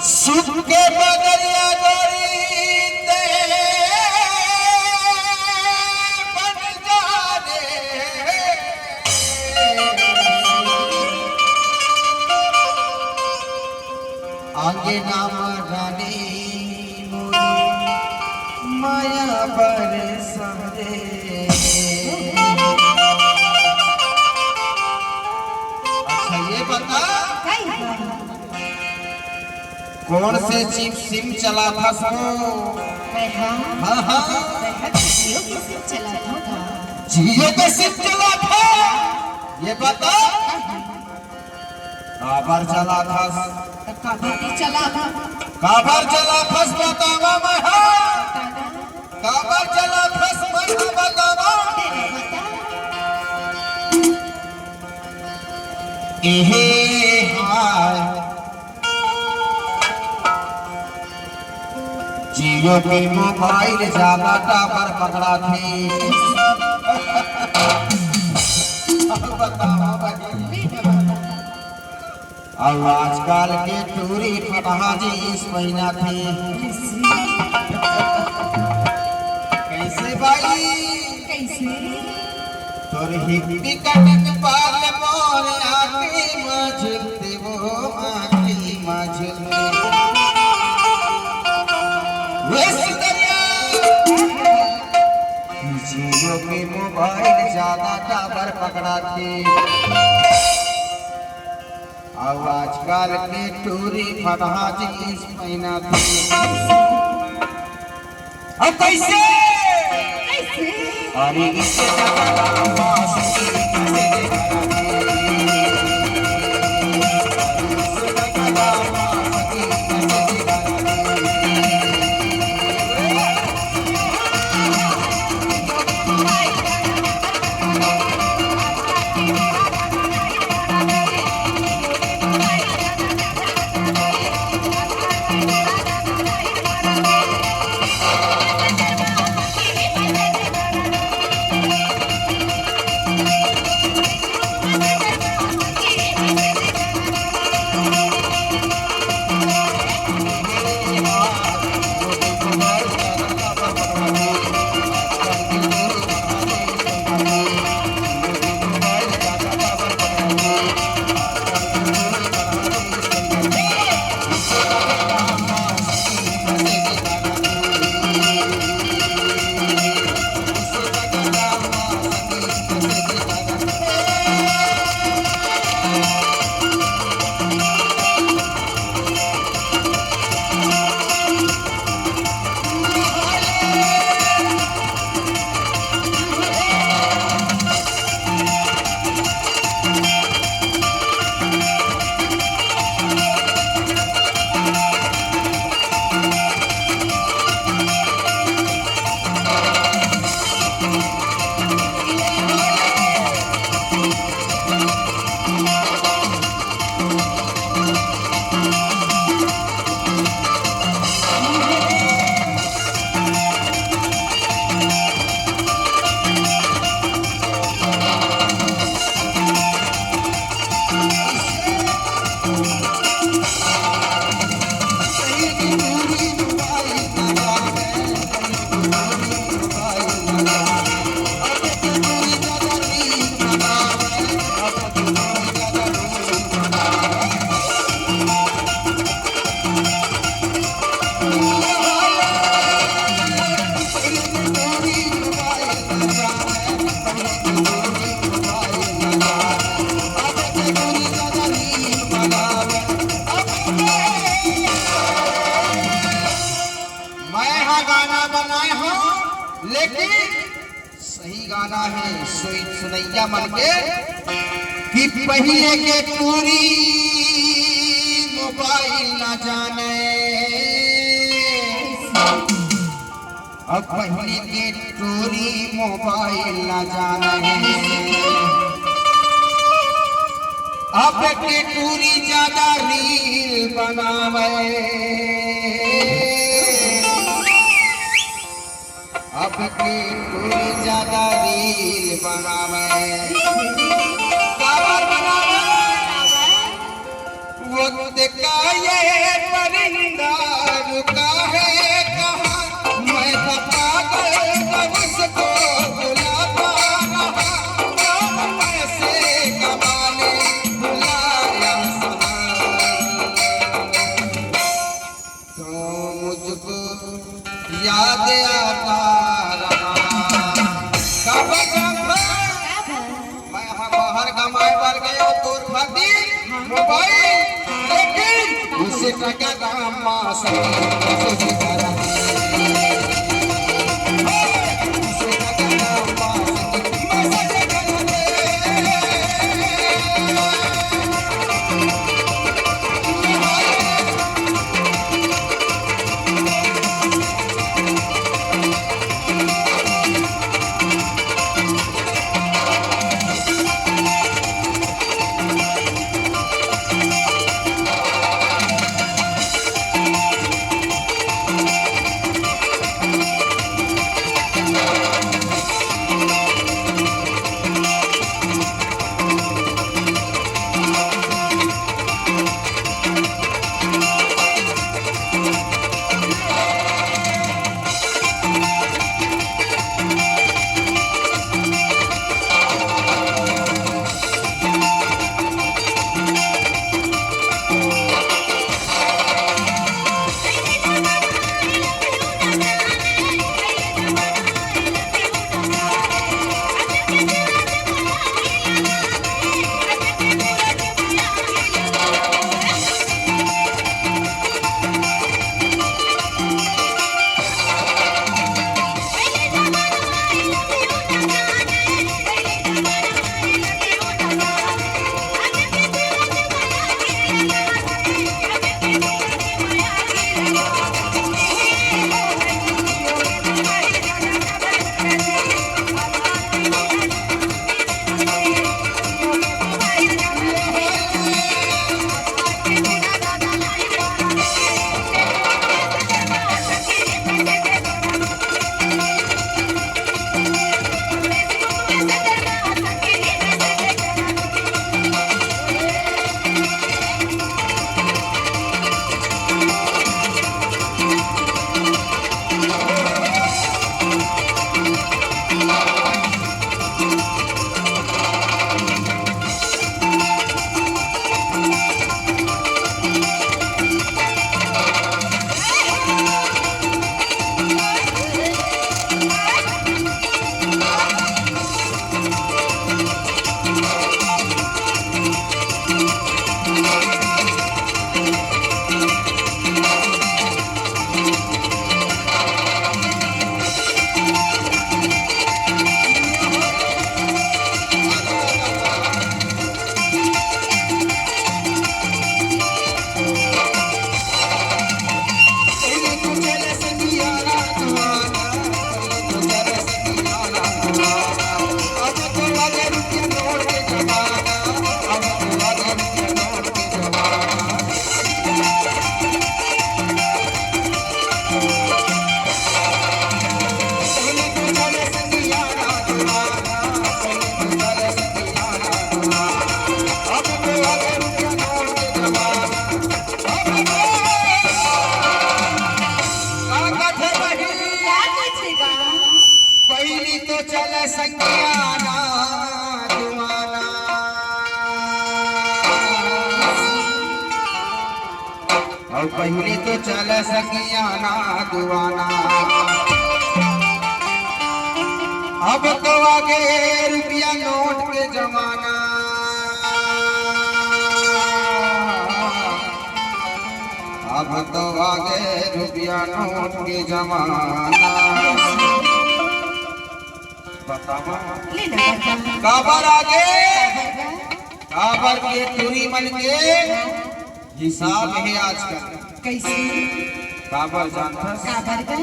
सुख के बदरिया गोरी ते बन जाने आगे नाम रानी मोरी माया बरसाने। अच्छा ये बता कौन से चिप सिम चला था सो? हाँ जियो के सिम चला था। जियो के सिम चला था। ये बता काबर चला था? चला था। काबर चला था बतावा महा। काबर चला था महा बतावा। एहे हाय जियो के मोबाइल ज्यादा टावर पकड़ा थी। अब आजकल के टूरी फटहा जींस पहना थी। कैसे भाई कैसे? तोर हिप्पी कटिंग पाल मोर आखी मझुलते वो आखी मझुलते जियो के मोबाइल ज्यादा टावर पकड़ा थी। अब आजकल के टूरी फटहा जींस पहना थी। अब कैसे अरे इससे लेकिन सही गाना है सुनैया मन के कि पहले के टूरी मोबाइल ना जाने। अब पहले के टूरी मोबाइल ना जाने। अब के टूरी ज्यादा रील बनावे। अब सबकी पूरी ज्यादा रील बनावे काबर बनावे वक्त का ये परिंदा रुका है कहाँ मैं तो पागल कब उसको बुलाता रहा कब पैसे कमाने बुलाया तो मुझको याद आता रहा कब मैं बाहर कमाए पर गया तोर खातिर मोबाइल लेकिन उसे टका दाम मास उसे टका दाम सकियाना जुआना और पहले तो चल सकियाना दुआना अब तो आगे रुपया नोट के जमाना अब तो आगे रुपया नोट के जमाना काबर आगे काबर के तुरी मन के हिसाब है आजकल कैसे काबर जानता काबर का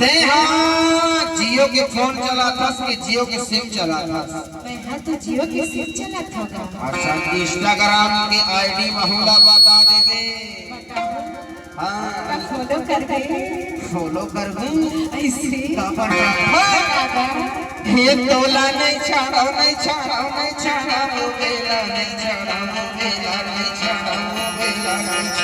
ते हाँ जियो के फोन चला था कि जियो के सिम चला था मैं हाँ तो जियो के सिम चला था अच्छा इंस्टाग्राम की आईडी बहुला बता दे हाँ फॉलो कर दे फॉलो कर दूं ऐसे काबर दादा ये तोला नहीं छाड़ो नहीं छाड़ो नहीं छाड़ो बेला नहीं छाड़ो बेला नहीं छाड़ो बेला नहीं